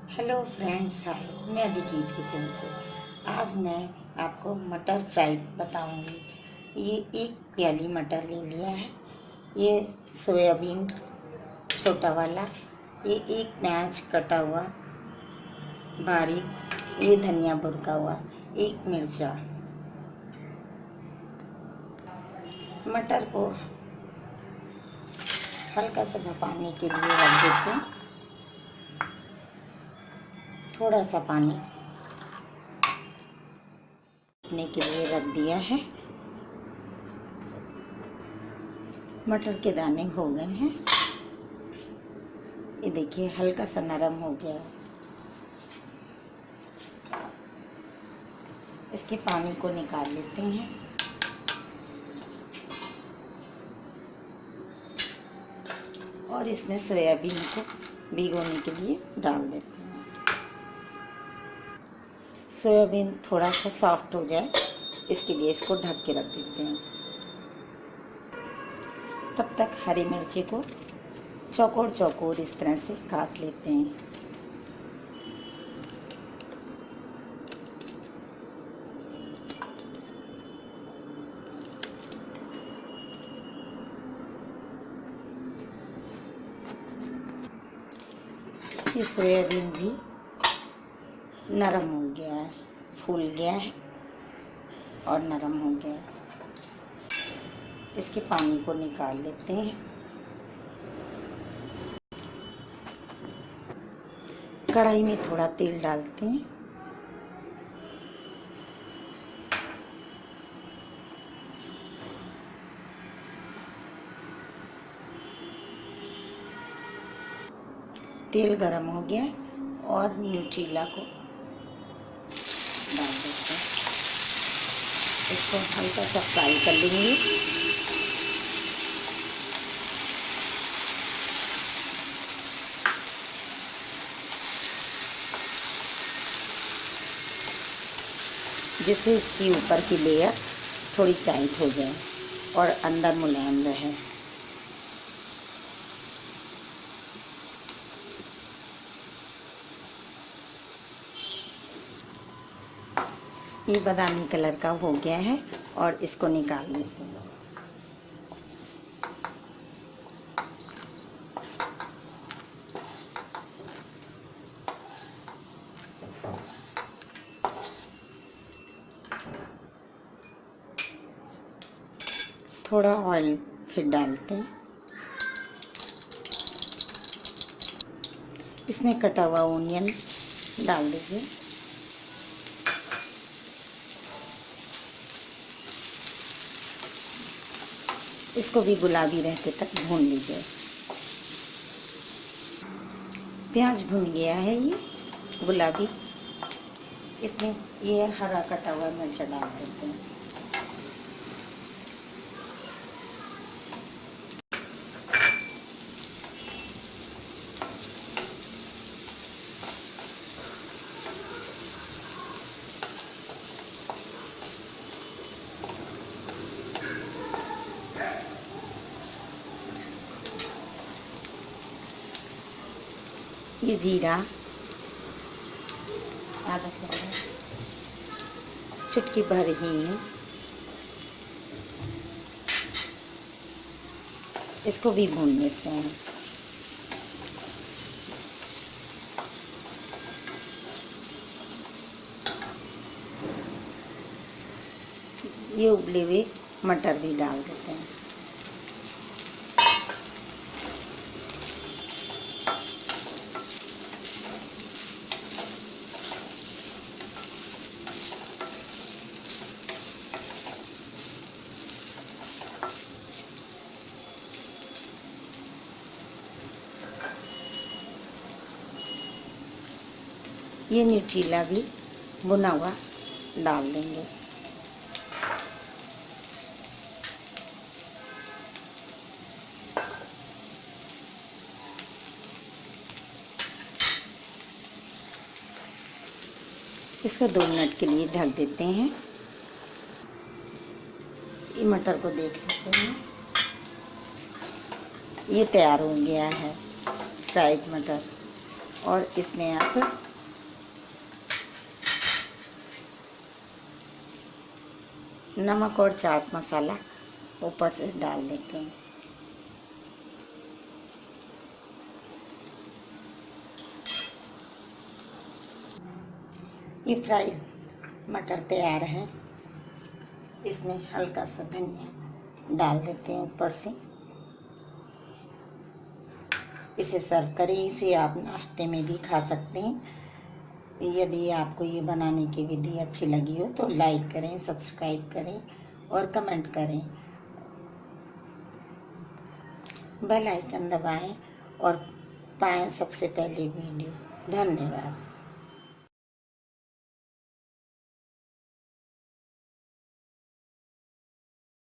Hello friends, हाय। मैं अदिकीत kitchen से आज मैं आपको मटर फ्राई बताऊंगी। ये एक प्याली मटर ले लिया है। ये सोयाबीन छोटा वाला, ये एक प्याज कटा हुआ बारीक, ये धनिया भुरका हुआ, एक मिर्चा। मटर को हल्का सा भपाने के लिए रख देते हैं। थोड़ा सा पानी रखने के लिए रख दिया है। मटर के दाने हो गए हैं। ये देखिए हल्का सा नरम हो गया है। इसके पानी को निकाल लेते हैं और इसमें सोयाबीन को भिगोने के लिए डाल देते हैं। सोयाबीन थोड़ा सा सॉफ्ट हो जाए इसके लिए इसको ढक के रख देते हैं। तब तक हरी मिर्ची को चौकोर चौकोर इस तरह से काट लेते हैं। ये सोयाबीन भी नरम हो गया है, फूल गया है और नरम हो गया है। इसके पानी को निकाल लेते हैं। कढ़ाई में थोड़ा तेल डालते हैं। तेल गरम हो गया और न्यूट्रीला को डाल देते हैं। इसको हल्का सा फ्राई कर लेंगे। जिससे इसकी ऊपर की लेयर थोड़ी टाइट हो जाए और अंदर मुलायम रहे। ये बादामी कलर का हो गया है और इसको निकाल लेते हैं। थोड़ा ऑयल फिर डालते हैं। इसमें कटा हुआ ओनियन डाल दीजिए। इसको भी गुलाबी रहते तक भून लीजिए। प्याज भुन गया है ये गुलाबी। इसमें ये हरा कटा हुआ मिर्च डाल देते हैं। ये जीरा आधा चम्मच, चुटकी भर हींग, इसको भी भून लेते हैं। ये उबले हुए मटर भी डाल देते हैं। ये न्यूट्रीला भी भुना हुआ डाल देंगे। इसको 2 मिनट के लिए ढक देते हैं। ये मटर को देख लेते हैं। ये तैयार हो गया है फ्राइड मटर। और इसमें आप नमक और चाट मसाला ऊपर से डाल देते हैं। ये फ्राइड मटर तैयार है। इसमें हल्का सा धनिया डाल देते हैं ऊपर से। इसे सर्व करें। इसे आप नाश्ते में भी खा सकते हैं। यदि आपको ये बनाने की विधि अच्छी लगी हो तो लाइक करें, सब्सक्राइब करें और कमेंट करें। बेल आइकन दबाएं और पाएं सबसे पहले वीडियो। धन्यवाद।